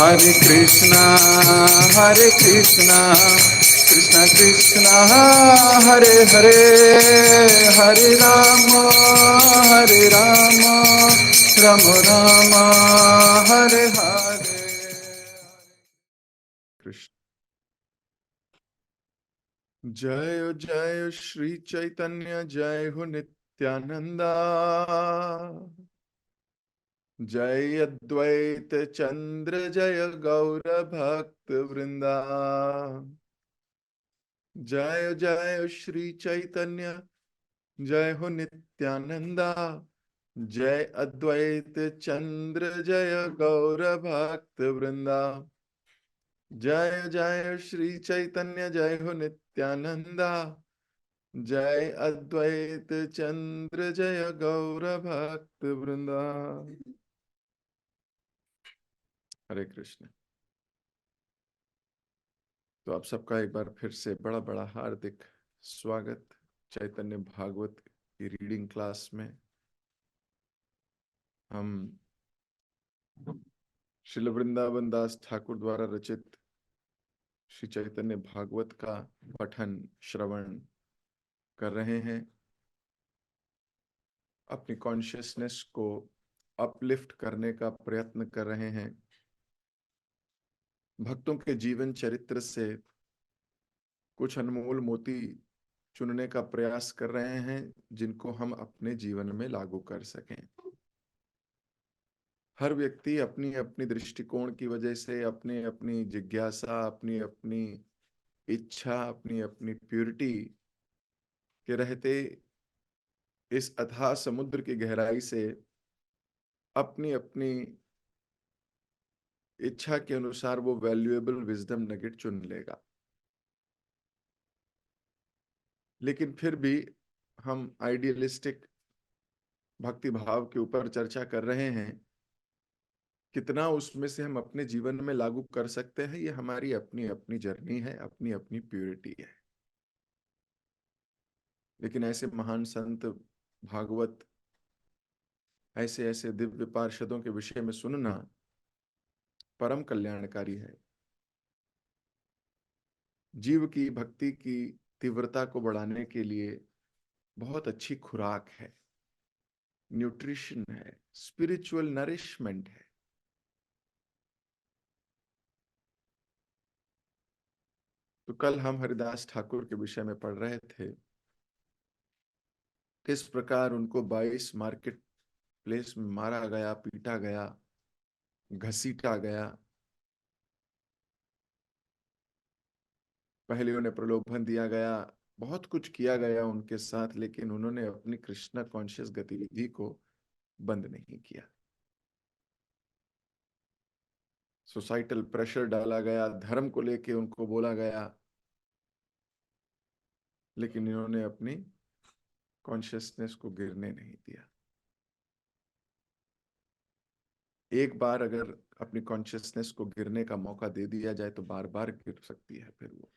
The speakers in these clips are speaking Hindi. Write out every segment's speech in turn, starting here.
Hare Krishna, Krishna Krishna, Hare Hare, Hare Rama, Rama Rama, Hare Hare. Krishna. जय जय श्री चैतन्य, जय हो नित्यानंदा, जय अद्वैत चंद्र, जय गौर भक्त वृंदा। जय जय श्री चैतन्य, जय हो नित्यानंदा, जय अद्वैत चंद्र, जय गौर भक्त वृंदा। जय जय श्री चैतन्य, जय हो नित्यानंदा, जय अद्वैत चंद्र, जय गौर भक्त वृंदा। हरे कृष्ण। तो आप सबका एक बार फिर से बड़ा बड़ा हार्दिक स्वागत चैतन्य भागवत की रीडिंग क्लास में। हम श्रील वृंदावन दास ठाकुर द्वारा रचित श्री चैतन्य भागवत का पठन श्रवण कर रहे हैं। अपनी कॉन्शियसनेस को अपलिफ्ट करने का प्रयत्न कर रहे हैं। भक्तों के जीवन चरित्र से कुछ अनमोल मोती चुनने का प्रयास कर रहे हैं, जिनको हम अपने जीवन में लागू कर सकें। हर व्यक्ति अपनी अपनी दृष्टिकोण की वजह से, अपनी अपनी जिज्ञासा, अपनी अपनी इच्छा, अपनी अपनी प्योरिटी के रहते इस अथाह समुद्र की गहराई से अपनी अपनी इच्छा के अनुसार वो वैल्यूएबल विजडम नगेट चुन लेगा। लेकिन फिर भी हम आइडियलिस्टिक भक्ति भाव के ऊपर चर्चा कर रहे हैं। कितना उसमें से हम अपने जीवन में लागू कर सकते हैं, ये हमारी अपनी अपनी जर्नी है, अपनी अपनी प्योरिटी है। लेकिन ऐसे महान संत भागवत, ऐसे ऐसे दिव्य पार्षदों के विषय में सुनना परम कल्याणकारी है। जीव की भक्ति की तीव्रता को बढ़ाने के लिए बहुत अच्छी खुराक है, न्यूट्रिशन है, स्पिरिचुअल नरिशमेंट है। तो कल हम हरिदास ठाकुर के विषय में पढ़ रहे थे, किस प्रकार उनको 22 मार्केट प्लेस में मारा गया, पीटा गया, घसीटा गया। पहले उन्हें प्रलोभन दिया गया, बहुत कुछ किया गया उनके साथ, लेकिन उन्होंने अपनी कृष्णा कॉन्शियस गतिविधि को बंद नहीं किया। सोसाइटल प्रेशर डाला गया, धर्म को लेके उनको बोला गया, लेकिन इन्होंने अपनी कॉन्शियसनेस को गिरने नहीं दिया। एक बार अगर अपनी कॉन्शियसनेस को गिरने का मौका दे दिया जाए तो बार बार गिर सकती है फिर वो।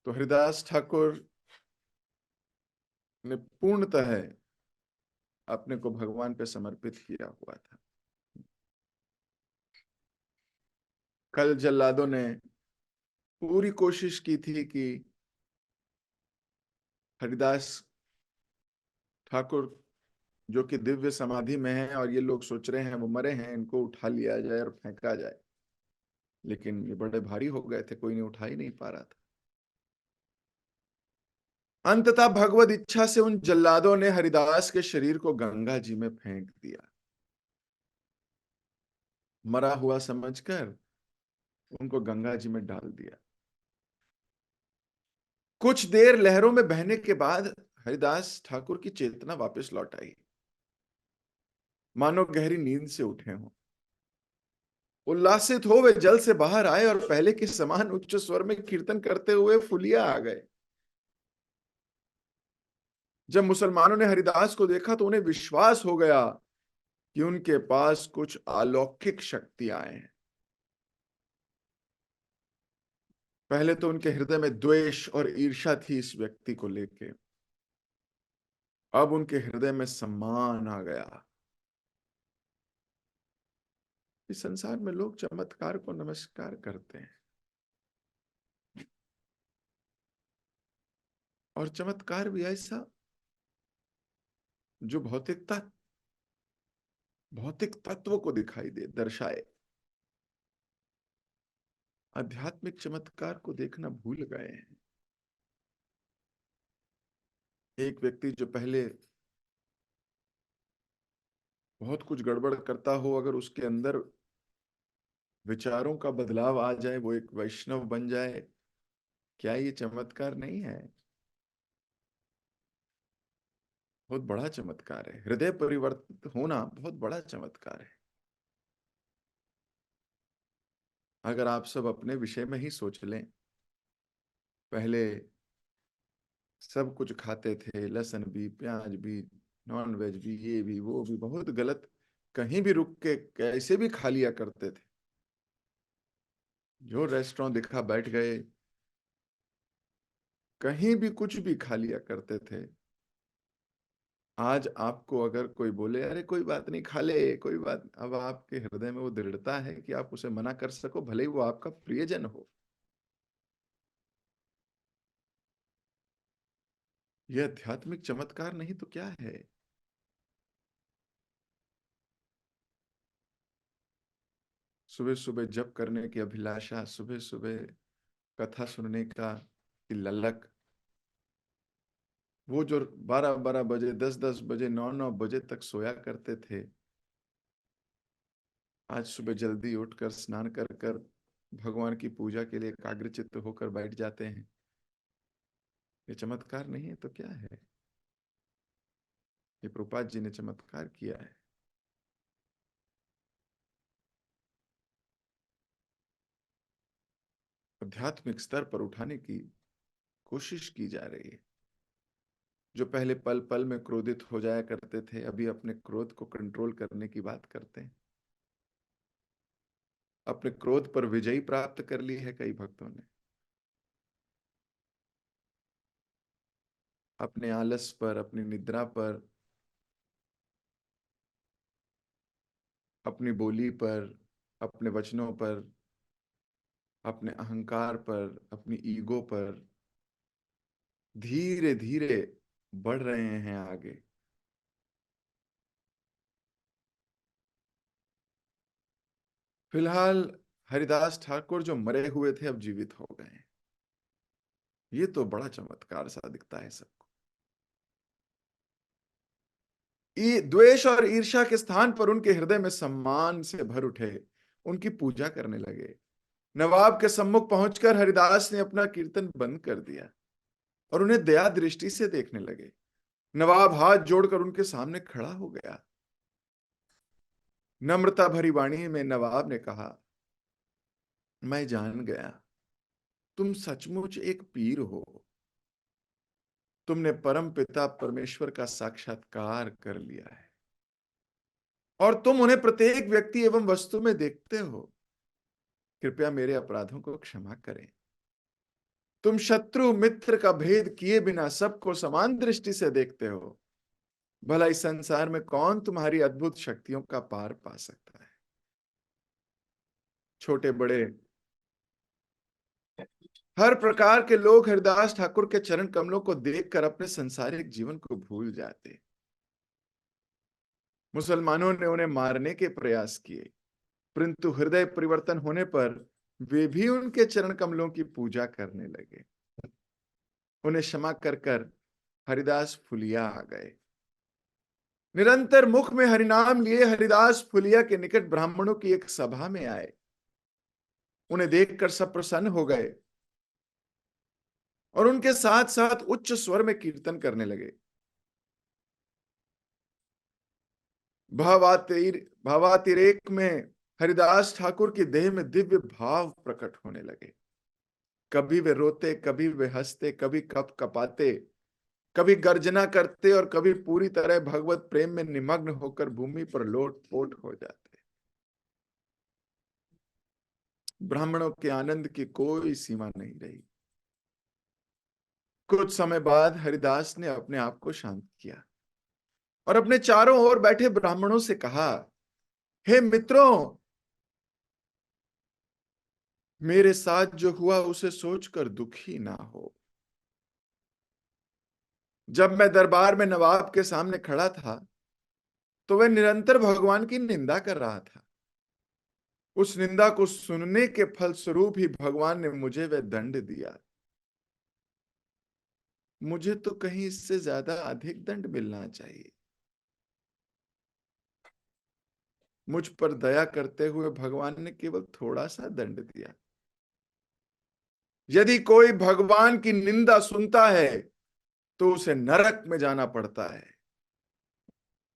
तो हरिदास ठाकुर ने पूर्णतः अपने को भगवान पे समर्पित किया हुआ था। कल जल्लादों ने पूरी कोशिश की थी कि हरिदास ठाकुर जो कि दिव्य समाधि में है और ये लोग सोच रहे हैं वो मरे हैं, इनको उठा लिया जाए और फेंका जाए, लेकिन ये बड़े भारी हो गए थे, कोई नहीं उठा ही नहीं पा रहा था। अंततः भगवत इच्छा से उन जल्लादों ने हरिदास के शरीर को गंगा जी में फेंक दिया। मरा हुआ समझकर उनको गंगा जी में डाल दिया। कुछ देर लहरों में बहने के बाद हरिदास ठाकुर की चेतना वापस लौट आई, मानो गहरी नींद से उठे हों। उल्लासित हो वे जल से बाहर आए और पहले के समान उच्च स्वर में कीर्तन करते हुए फुलिया आ गए। जब मुसलमानों ने हरिदास को देखा तो उन्हें विश्वास हो गया कि उनके पास कुछ अलौकिक शक्तियां हैं। पहले तो उनके हृदय में द्वेष और ईर्ष्या थी इस व्यक्ति को लेके, अब उनके हृदय में सम्मान आ गया। इस संसार में लोग चमत्कार को नमस्कार करते हैं, और चमत्कार भी ऐसा जो भौतिक तत्व को दिखाई दे, दर्शाए। आध्यात्मिक चमत्कार को देखना भूल गए हैं। एक व्यक्ति जो पहले बहुत कुछ गड़बड़ करता हो, अगर उसके अंदर विचारों का बदलाव आ जाए, वो एक वैष्णव बन जाए, क्या ये चमत्कार नहीं है? बहुत बड़ा चमत्कार है। हृदय परिवर्तित होना बहुत बड़ा चमत्कार है। अगर आप सब अपने विषय में ही सोच लें, पहले सब कुछ खाते थे, लहसुन भी, प्याज भी, नॉन वेज भी, ये भी वो भी, बहुत गलत, कहीं भी रुक के कैसे भी खा लिया करते थे, जो रेस्टोरेंट दिखा बैठ गए, कहीं भी कुछ भी खा लिया करते थे। आज आपको अगर कोई बोले अरे कोई बात नहीं खा ले, कोई बात, अब आपके हृदय में वो दृढ़ता है कि आप उसे मना कर सको, भले ही वो आपका प्रियजन हो। यह आध्यात्मिक चमत्कार नहीं तो क्या है? सुबह सुबह जप करने की अभिलाषा, सुबह सुबह कथा सुनने का की ललक, वो जो 12-12 बजे, 10-10 बजे, 9-9 बजे तक सोया करते थे, आज सुबह जल्दी उठकर स्नान कर कर भगवान की पूजा के लिए एकाग्रचित्त होकर बैठ जाते हैं। ये चमत्कार नहीं है तो क्या है? ये प्रभुपाद जी ने चमत्कार किया है। आध्यात्मिक स्तर पर उठाने की कोशिश की जा रही है। जो पहले पल पल में क्रोधित हो जाया करते थे, अभी अपने क्रोध को कंट्रोल करने की बात करते हैं। अपने क्रोध पर विजयी प्राप्त कर ली है कई भक्तों ने। अपने आलस पर, अपनी निद्रा पर, अपनी बोली पर, अपने वचनों पर, अपने अहंकार पर, अपनी ईगो पर धीरे धीरे बढ़ रहे हैं आगे। फिलहाल हरिदास ठाकुर जो मरे हुए थे अब जीवित हो गए हैं। ये तो बड़ा चमत्कार सा दिखता है सबको। द्वेष और ईर्ष्या के स्थान पर उनके हृदय में सम्मान से भर उठे, उनकी पूजा करने लगे। नवाब के सम्मुख पहुंचकर हरिदास ने अपना कीर्तन बंद कर दिया और उन्हें दया दृष्टि से देखने लगे। नवाब हाथ जोड़कर उनके सामने खड़ा हो गया। नम्रता भरी वाणी में नवाब ने कहा, मैं जान गया तुम सचमुच एक पीर हो। तुमने परम पिता परमेश्वर का साक्षात्कार कर लिया है और तुम उन्हें प्रत्येक व्यक्ति एवं वस्तु में देखते हो। कृपया मेरे अपराधों को क्षमा करें। तुम शत्रु मित्र का भेद किए बिना सबको समान दृष्टि से देखते हो। भला इस संसार में कौन तुम्हारी अद्भुत शक्तियों का पार पा सकता है? छोटे बड़े हर प्रकार के लोग हरिदास ठाकुर के चरण कमलों को देखकर अपने सांसारिक जीवन को भूल जाते। मुसलमानों ने उन्हें मारने के प्रयास किए, परंतु हृदय परिवर्तन होने पर वे भी उनके चरण कमलों की पूजा करने लगे। उन्हें क्षमा कर कर हरिदास फुलिया आ गए। निरंतर मुख में हरिनाम लिए हरिदास फुलिया के निकट ब्राह्मणों की एक सभा में आए। उन्हें देखकर सब प्रसन्न हो गए और उनके साथ साथ उच्च स्वर में कीर्तन करने लगे। भावातिरेक में हरिदास ठाकुर की देह में दिव्य भाव प्रकट होने लगे। कभी वे रोते, कभी वे हंसते, कभी कप कपाते, कभी गर्जना करते और कभी पूरी तरह भगवत प्रेम में निमग्न होकर भूमि पर लोटपोट हो जाते। ब्राह्मणों के आनंद की कोई सीमा नहीं रही। कुछ समय बाद हरिदास ने अपने आप को शांत किया और अपने चारों ओर बैठे ब्राह्मणों से कहा, हे मित्रों, मेरे साथ जो हुआ उसे सोचकर दुखी ना हो। जब मैं दरबार में नवाब के सामने खड़ा था तो वह निरंतर भगवान की निंदा कर रहा था। उस निंदा को सुनने के फलस्वरूप ही भगवान ने मुझे वह दंड दिया। मुझे तो कहीं इससे ज्यादा अधिक दंड मिलना चाहिए। मुझ पर दया करते हुए भगवान ने केवल थोड़ा सा दंड दिया। यदि कोई भगवान की निंदा सुनता है तो उसे नरक में जाना पड़ता है।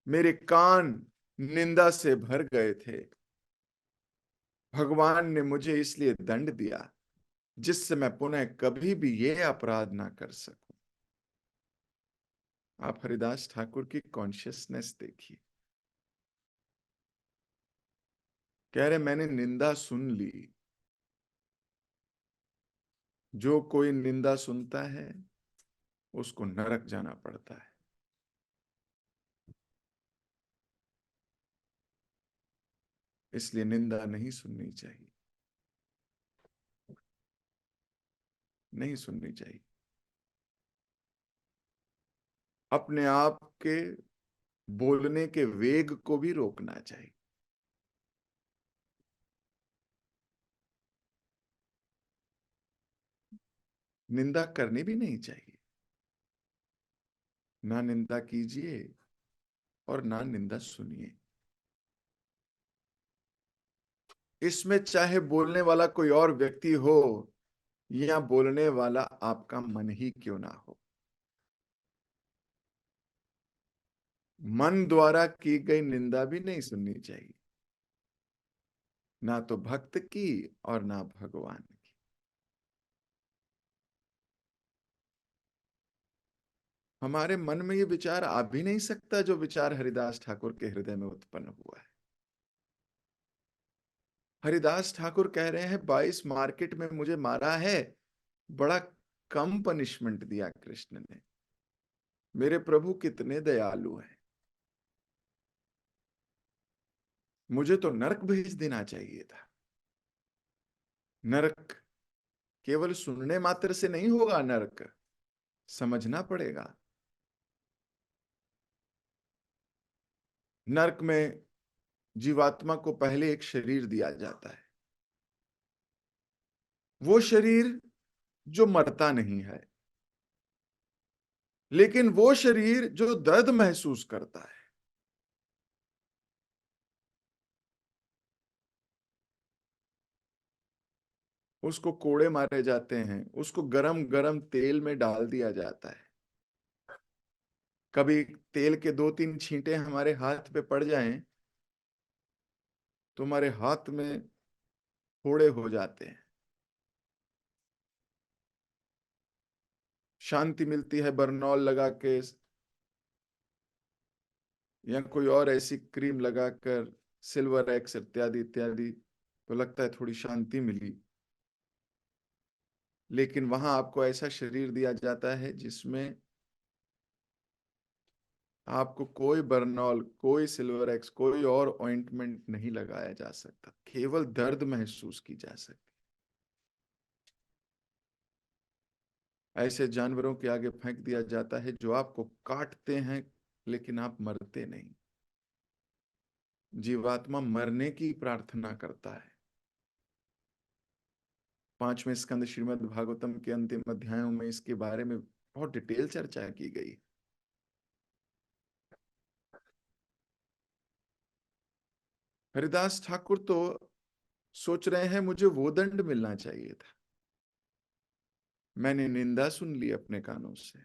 मेरे कान निंदा से भर गए थे। भगवान ने मुझे इसलिए दंड दिया जिससे मैं पुनः कभी भी यह अपराध ना कर सकूं। आप हरिदास ठाकुर की कॉन्शियसनेस देखिए। कह रहे मैंने निंदा सुन ली। जो कोई निंदा सुनता है उसको नरक जाना पड़ता है। इसलिए निंदा नहीं सुननी चाहिए। नहीं सुननी चाहिए। अपने आप के बोलने के वेग को भी रोकना चाहिए। निंदा करनी भी नहीं चाहिए। ना निंदा कीजिए और ना निंदा सुनिए। इसमें चाहे बोलने वाला कोई और व्यक्ति हो या बोलने वाला आपका मन ही क्यों ना हो, मन द्वारा की गई निंदा भी नहीं सुननी चाहिए। ना तो भक्त की और ना भगवान की। हमारे मन में ये विचार आ भी नहीं सकता जो विचार हरिदास ठाकुर के हृदय में उत्पन्न हुआ है। हरिदास ठाकुर कह रहे हैं 22 मार्केट में मुझे मारा है, बड़ा कम पनिशमेंट दिया कृष्ण ने। मेरे प्रभु कितने दयालु हैं। मुझे तो नरक भेज देना चाहिए था। नरक केवल सुनने मात्र से नहीं होगा। नरक समझना पड़ेगा। नरक में जीवात्मा को पहले एक शरीर दिया जाता है। वो शरीर जो मरता नहीं है, लेकिन वो शरीर जो दर्द महसूस करता है। उसको कोड़े मारे जाते हैं, उसको गरम गरम तेल में डाल दिया जाता है। कभी तेल के 2-3 छींटे हमारे हाथ पे पड़ जाएं तो हमारे हाथ में फोड़े हो जाते हैं। शांति मिलती है बर्नॉल लगा के या कोई और ऐसी क्रीम लगाकर, सिल्वर एक्स इत्यादि इत्यादि, तो लगता है थोड़ी शांति मिली। लेकिन वहां आपको ऐसा शरीर दिया जाता है जिसमें आपको कोई बर्नॉल, कोई सिल्वर एक्स, कोई और ऑइंटमेंट नहीं लगाया जा सकता। केवल दर्द महसूस की जा सकती। ऐसे जानवरों के आगे फेंक दिया जाता है जो आपको काटते हैं लेकिन आप मरते नहीं। जीवात्मा मरने की प्रार्थना करता है। 5वें स्कंद श्रीमद् भागवतम के अंतिम अध्यायों में इसके बारे में बहुत डिटेल चर्चा की गई। हरिदास ठाकुर तो सोच रहे हैं मुझे वो दंड मिलना चाहिए था। मैंने निंदा सुन ली अपने कानों से।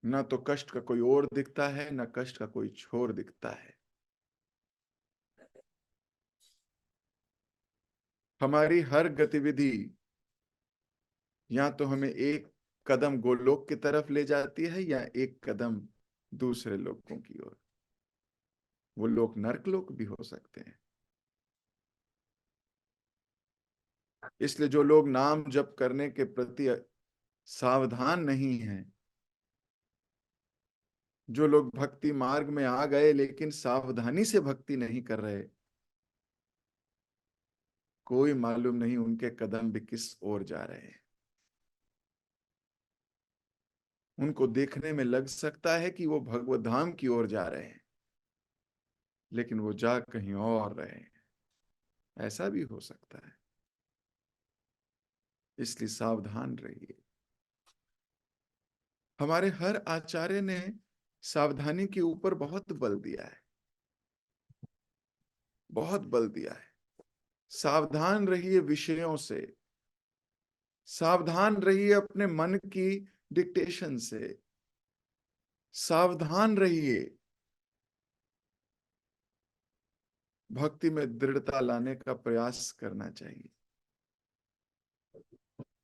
ना तो कष्ट का कोई और दिखता है, ना कष्ट का कोई छोर दिखता है। हमारी हर गतिविधि या तो हमें एक कदम गोलोक की तरफ ले जाती है या एक कदम दूसरे लोकों की ओर। वो लोग नरक लोक भी हो सकते हैं। इसलिए जो लोग नाम जप करने के प्रति सावधान नहीं हैं, जो लोग भक्ति मार्ग में आ गए लेकिन सावधानी से भक्ति नहीं कर रहे, कोई मालूम नहीं उनके कदम भी किस ओर जा रहे हैं। उनको देखने में लग सकता है कि वो भगवत धाम की ओर जा रहे हैं, लेकिन वो जा कहीं और रहे हैं। ऐसा भी हो सकता है, इसलिए सावधान रहिए। हमारे हर आचार्य ने सावधानी के ऊपर बहुत बल दिया है, बहुत बल दिया है। सावधान रहिए विषयों से, सावधान रहिए अपने मन की डिक्टेशन से, सावधान रहिए भक्ति में दृढ़ता लाने का प्रयास करना चाहिए।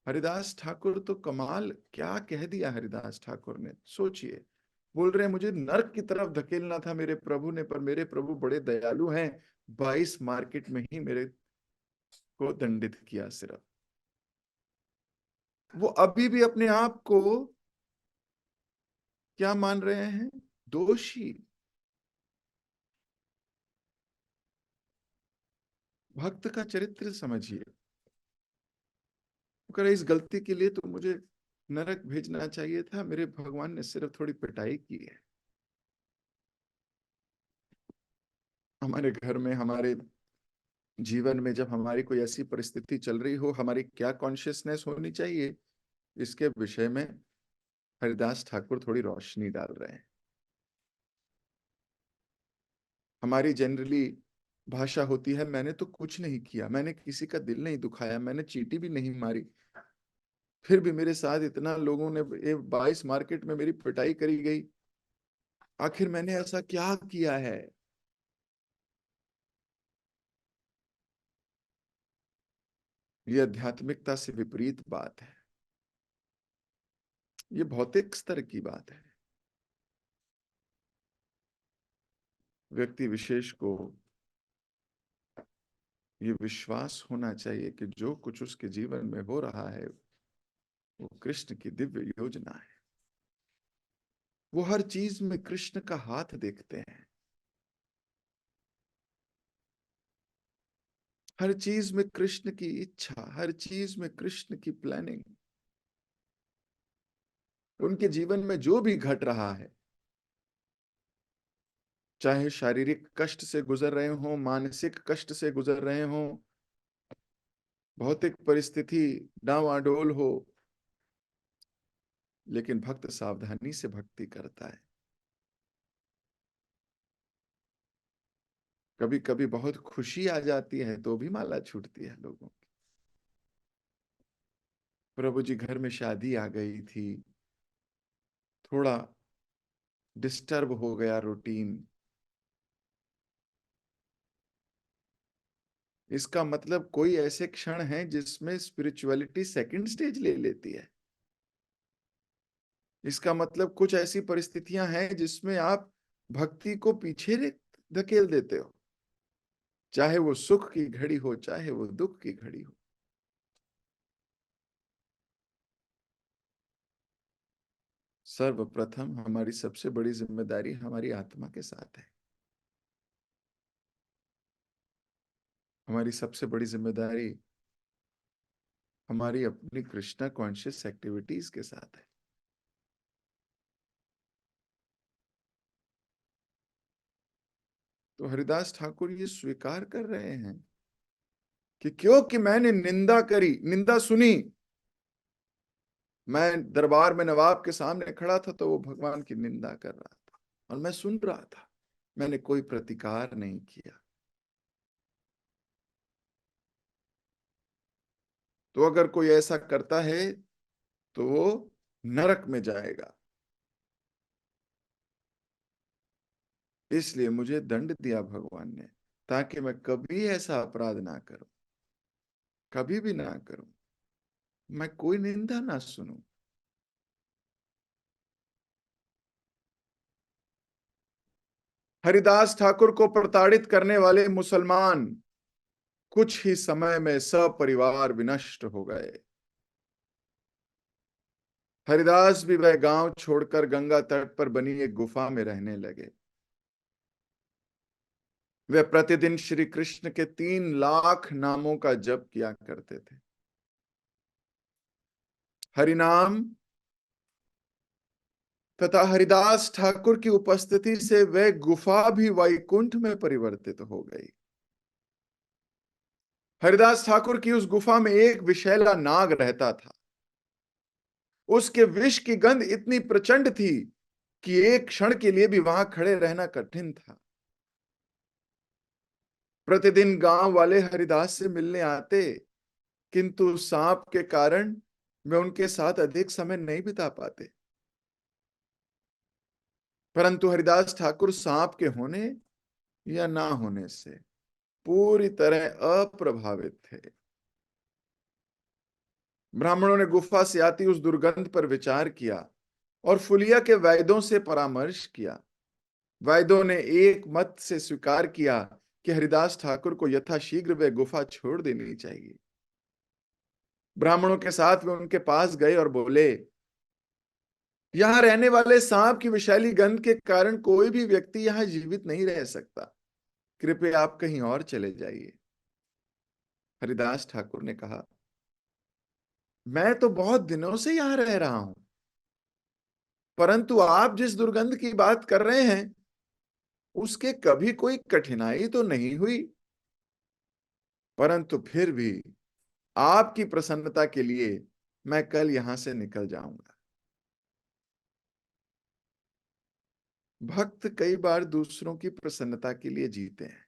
हरिदास ठाकुर तो कमाल क्या कह दिया हरिदास ठाकुर ने, सोचिए। बोल रहे हैं मुझे नर्क की तरफ धकेलना था मेरे प्रभु ने, पर मेरे प्रभु बड़े दयालु हैं, 22 मार्केट में ही मेरे को दंडित किया सिर्फ। वो अभी भी अपने आप को क्या मान रहे हैं? दोषी। भक्त का चरित्र समझिए। अगर इस गलती के लिए तो मुझे नरक भेजना चाहिए था, मेरे भगवान ने सिर्फ थोड़ी पिटाई की है। हमारे घर में, हमारे जीवन में जब हमारी कोई ऐसी परिस्थिति चल रही हो, हमारी क्या कॉन्शियसनेस होनी चाहिए, इसके विषय में हरिदास ठाकुर थोड़ी रोशनी डाल रहे हैं। हमारी जनरली भाषा होती है, मैंने तो कुछ नहीं किया, मैंने किसी का दिल नहीं दुखाया, मैंने चींटी भी नहीं मारी, फिर भी मेरे साथ इतना लोगों ने 22 मार्केट में मेरी पिटाई करी गई, आखिर मैंने ऐसा क्या किया है? ये आध्यात्मिकता से विपरीत बात है, ये भौतिक स्तर की बात है। व्यक्ति विशेष को ये विश्वास होना चाहिए कि जो कुछ उसके जीवन में हो रहा है वो कृष्ण की दिव्य योजना है। वो हर चीज में कृष्ण का हाथ देखते हैं, हर चीज में कृष्ण की इच्छा, हर चीज में कृष्ण की प्लानिंग। उनके जीवन में जो भी घट रहा है, चाहे शारीरिक कष्ट से गुजर रहे हो, मानसिक कष्ट से गुजर रहे हो, भौतिक परिस्थिति डावाडोल हो, लेकिन भक्त सावधानी से भक्ति करता है। कभी कभी बहुत खुशी आ जाती है तो भी माला छूटती है लोगों की। प्रभु जी घर में शादी आ गई थी, थोड़ा डिस्टर्ब हो गया रूटीन, इसका मतलब कोई ऐसे क्षण है जिसमें स्पिरिचुअलिटी सेकंड स्टेज ले लेती है। इसका मतलब कुछ ऐसी परिस्थितियां हैं जिसमें आप भक्ति को पीछे धकेल देते हो, चाहे वो सुख की घड़ी हो, चाहे वो दुख की घड़ी हो। सर्वप्रथम हमारी सबसे बड़ी जिम्मेदारी हमारी आत्मा के साथ है। हमारी सबसे बड़ी जिम्मेदारी हमारी अपनी कृष्णा कॉन्शियस एक्टिविटीज के साथ है। तो हरिदास ठाकुर ये स्वीकार कर रहे हैं कि क्योंकि मैंने निंदा करी, निंदा सुनी, मैं दरबार में नवाब के सामने खड़ा था तो वो भगवान की निंदा कर रहा था और मैं सुन रहा था, मैंने कोई प्रतिकार नहीं किया। तो अगर कोई ऐसा करता है तो वो नरक में जाएगा। इसलिए मुझे दंड दिया भगवान ने, ताकि मैं कभी ऐसा अपराध ना करूं, कभी भी ना करूं, मैं कोई निंदा ना सुनूं। हरिदास ठाकुर को प्रताड़ित करने वाले मुसलमान कुछ ही समय में सपरिवार विनष्ट हो गए। हरिदास भी वह गांव छोड़कर गंगा तट पर बनी एक गुफा में रहने लगे। वे प्रतिदिन श्री कृष्ण के 3 लाख नामों का जप किया करते थे। हरिनाम तथा हरिदास ठाकुर की उपस्थिति से वह गुफा भी वैकुंठ में परिवर्तित हो गई। हरिदास ठाकुर की उस गुफा में एक विषैला नाग रहता था। उसके विष की गंध इतनी प्रचंड थी कि एक क्षण के लिए भी वहां खड़े रहना कठिन था। प्रतिदिन गांव वाले हरिदास से मिलने आते, किंतु सांप के कारण वे उनके साथ अधिक समय नहीं बिता पाते। परंतु हरिदास ठाकुर सांप के होने या ना होने से पूरी तरह अप्रभावित थे। ब्राह्मणों ने गुफा से आती उस दुर्गंध पर विचार किया और फुलिया के वैद्यों से परामर्श किया। वैद्यों ने एक मत से स्वीकार किया कि हरिदास ठाकुर को यथाशीघ्र वह गुफा छोड़ देनी चाहिए। ब्राह्मणों के साथ वे उनके पास गए और बोले, यहां रहने वाले सांप की विषैली गंध के कारण कोई भी व्यक्ति यहां जीवित नहीं रह सकता। कृपया आप कहीं और चले जाइए। हरिदास ठाकुर ने कहा, मैं तो बहुत दिनों से यहां रह रहा हूं, परंतु आप जिस दुर्गंध की बात कर रहे हैं उसके कभी कोई कठिनाई तो नहीं हुई। परंतु फिर भी आपकी प्रसन्नता के लिए मैं कल यहां से निकल जाऊंगा। भक्त कई बार दूसरों की प्रसन्नता के लिए जीते हैं।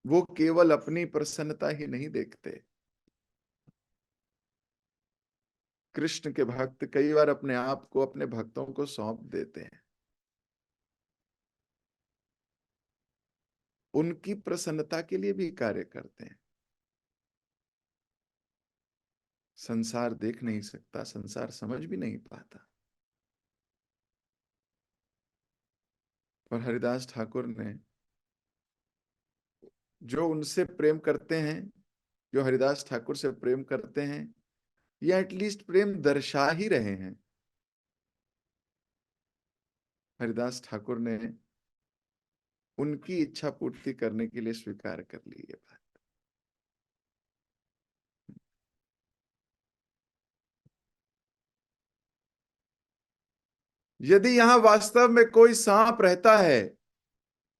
वो केवल अपनी प्रसन्नता ही नहीं देखते। कृष्ण के भक्त कई बार अपने आप को अपने भक्तों को सौंप देते हैं, उनकी प्रसन्नता के लिए भी कार्य करते हैं। संसार देख नहीं सकता, संसार समझ भी नहीं पाता, पर हरिदास ठाकुर ने जो उनसे प्रेम करते हैं, जो हरिदास ठाकुर से प्रेम करते हैं या एटलीस्ट प्रेम दर्शा ही रहे हैं, हरिदास ठाकुर ने उनकी इच्छा पूर्ति करने के लिए स्वीकार कर ली ये बात। यदि यहां वास्तव में कोई सांप रहता है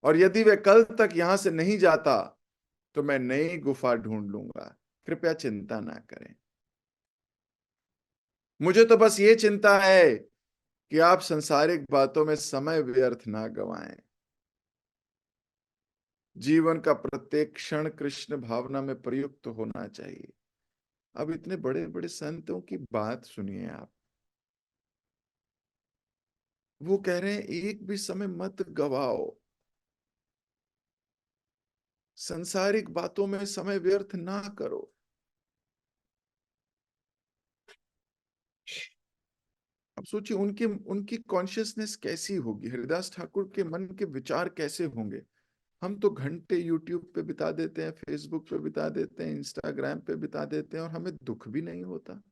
और यदि वे कल तक यहां से नहीं जाता तो मैं नई गुफा ढूंढ लूंगा। कृपया चिंता ना करें। मुझे तो बस ये चिंता है कि आप सांसारिक बातों में समय व्यर्थ ना गवाएं। जीवन का प्रत्येक क्षण कृष्ण भावना में प्रयुक्त होना चाहिए। अब इतने बड़े बड़े संतों की बात सुनिए आप। वो कह रहे हैं एक भी समय मत गवाओ, संसारिक बातों में समय व्यर्थ ना करो। अब सोचिए उनके उनकी कॉन्शियसनेस कैसी होगी, हरिदास ठाकुर के मन के विचार कैसे होंगे। हम तो घंटे यूट्यूब पे बिता देते हैं, फेसबुक पे बिता देते हैं, इंस्टाग्राम पे बिता देते हैं और हमें दुख भी नहीं होता।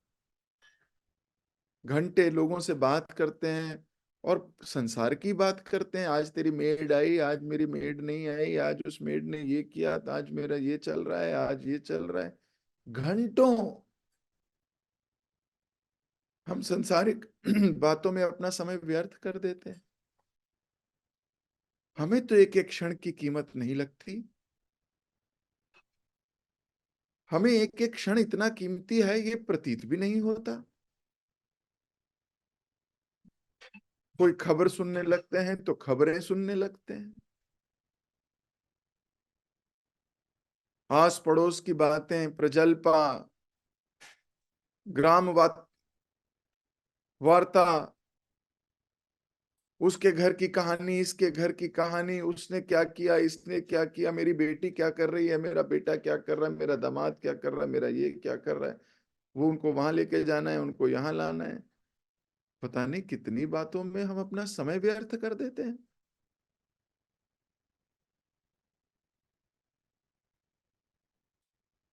घंटे लोगों से बात करते हैं और संसार की बात करते हैं। आज तेरी मेड आई, आज मेरी मेड नहीं आई, आज उस मेड ने ये किया, तो आज मेरा ये चल रहा है, आज ये चल रहा है। घंटों हम संसारिक बातों में अपना समय व्यर्थ कर देते हैं। हमें तो एक एक क्षण की कीमत नहीं लगती। हमें एक एक क्षण इतना कीमती है ये प्रतीत भी नहीं होता। कोई खबर सुनने लगते हैं तो खबरें सुनने लगते हैं, आस पड़ोस की बातें, प्रजल्पा, ग्राम वार्ता, उसके घर की कहानी, इसके घर की कहानी, उसने क्या किया, इसने क्या किया, मेरी बेटी क्या कर रही है, मेरा बेटा क्या कर रहा है, मेरा दामाद क्या कर रहा है, मेरा ये क्या कर रहा है। वो उनको वहां लेके जाना है, उनको यहाँ लाना है। पता नहीं कितनी बातों में हम अपना समय व्यर्थ कर देते हैं।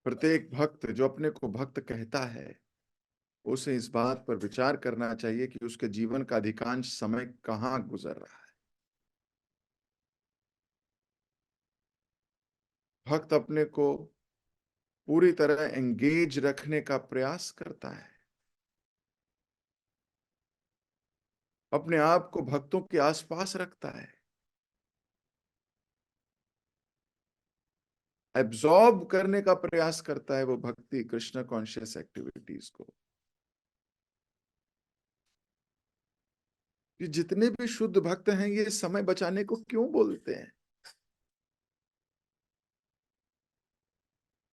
प्रत्येक भक्त जो अपने को भक्त कहता है उसे इस बात पर विचार करना चाहिए कि उसके जीवन का अधिकांश समय कहाँ गुजर रहा है। भक्त अपने को पूरी तरह एंगेज रखने का प्रयास करता है, अपने आप को भक्तों के आसपास रखता है, एब्जॉर्ब करने का प्रयास करता है वो भक्ति कृष्ण कॉन्शियस एक्टिविटीज को। कि जितने भी शुद्ध भक्त हैं ये समय बचाने को क्यों बोलते हैं?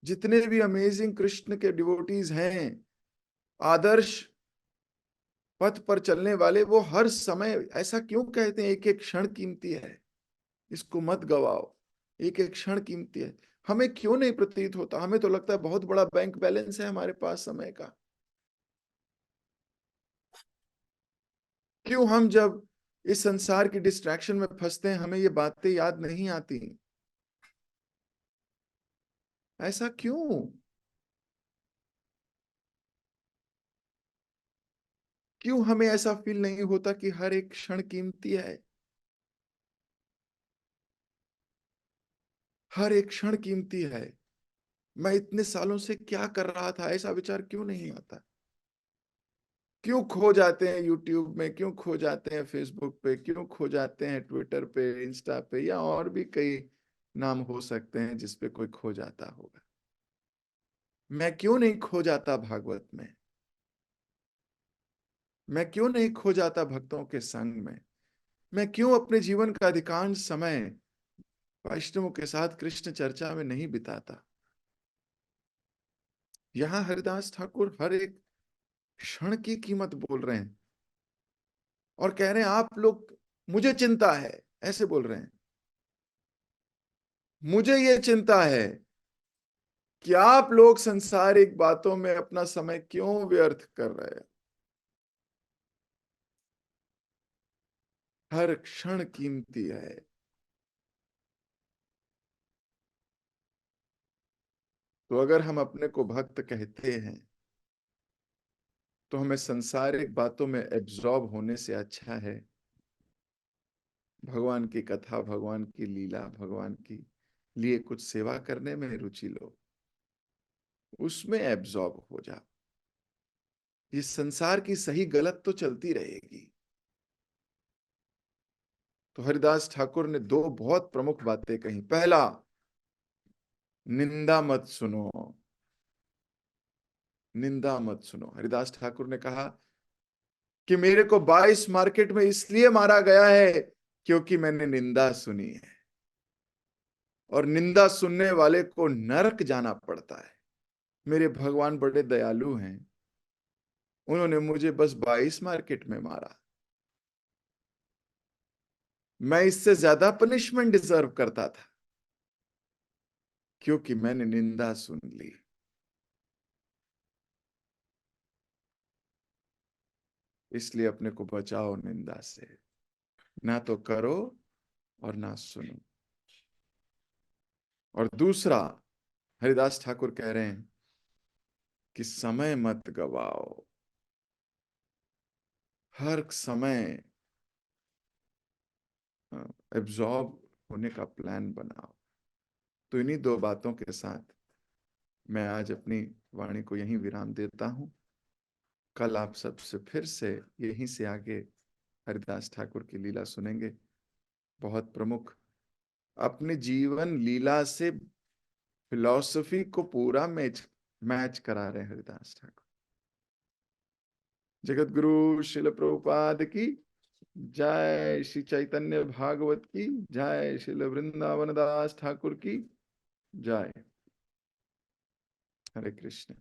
जितने भी अमेजिंग कृष्ण के डिवोटीज हैं, आदर्श पथ पर चलने वाले, वो हर समय ऐसा क्यों कहते हैं एक एक क्षण कीमती है, इसको मत गवाओ, एक एक क्षण कीमती है? हमें क्यों नहीं प्रतीत होता? हमें तो लगता है बहुत बड़ा बैंक बैलेंस है हमारे पास समय का। क्यों हम जब इस संसार की डिस्ट्रैक्शन में फंसते हैं हमें ये बातें याद नहीं आती? ऐसा क्यों? क्यों हमें ऐसा फील नहीं होता कि हर एक क्षण कीमती है? हर एक क्षण कीमती है। मैं इतने सालों से क्या कर रहा था, ऐसा विचार क्यों नहीं आता? क्यों खो जाते हैं यूट्यूब में, क्यों खो जाते हैं फेसबुक पे, क्यों खो जाते हैं ट्विटर पे, इंस्टा पे, या और भी कई नाम हो सकते हैं जिस पे कोई खो जाता होगा। मैं क्यों नहीं खो जाता भागवत में? मैं क्यों नहीं खो जाता भक्तों के संग में? मैं क्यों अपने जीवन का अधिकांश समय वैष्णवों के साथ कृष्ण चर्चा में नहीं बिताता? यहां हरिदास ठाकुर हर एक क्षण की कीमत बोल रहे हैं और कह रहे हैं आप लोग, मुझे चिंता है, ऐसे बोल रहे हैं, मुझे ये चिंता है कि आप लोग संसारिक बातों में अपना समय क्यों व्यर्थ कर रहे हैं। हर क्षण कीमती है। तो अगर हम अपने को भक्त कहते हैं तो हमें संसारिक बातों में एब्जॉर्ब होने से अच्छा है भगवान की कथा, भगवान की लीला, भगवान की लिए कुछ सेवा करने में रुचि लो, उसमें एब्जॉर्ब हो जाओ। ये संसार की सही गलत तो चलती रहेगी। तो हरिदास ठाकुर ने दो बहुत प्रमुख बातें कही। पहला, निंदा मत सुनो। निंदा मत सुनो। हरिदास ठाकुर ने कहा कि मेरे को 22 मार्केट में इसलिए मारा गया है क्योंकि मैंने निंदा सुनी है, और निंदा सुनने वाले को नरक जाना पड़ता है। मेरे भगवान बड़े दयालु हैं, उन्होंने मुझे बस 22 मार्केट में मारा। मैं इससे ज्यादा पनिशमेंट डिजर्व करता था क्योंकि मैंने निंदा सुन ली। इसलिए अपने को बचाओ निंदा से, ना तो करो और ना सुनो। और दूसरा, हरिदास ठाकुर कह रहे हैं कि समय मत गवाओ। हर समय एब्जॉर्ब होने का प्लान बनाओ। तो इन्हीं दो बातों के साथ मैं आज अपनी वाणी को यहीं विराम देता हूं। कल आप सबसे फिर से यहीं से आगे हरिदास ठाकुर की लीला सुनेंगे। बहुत प्रमुख, अपने जीवन लीला से फिलॉसफी को पूरा मैच मैच करा रहे हैं हरिदास ठाकुर। जगत गुरु शिल प्रभुपाद की जय। श्री चैतन्य भागवत की जय। शिल वृंदावन दास ठाकुर की जय। हरे कृष्ण।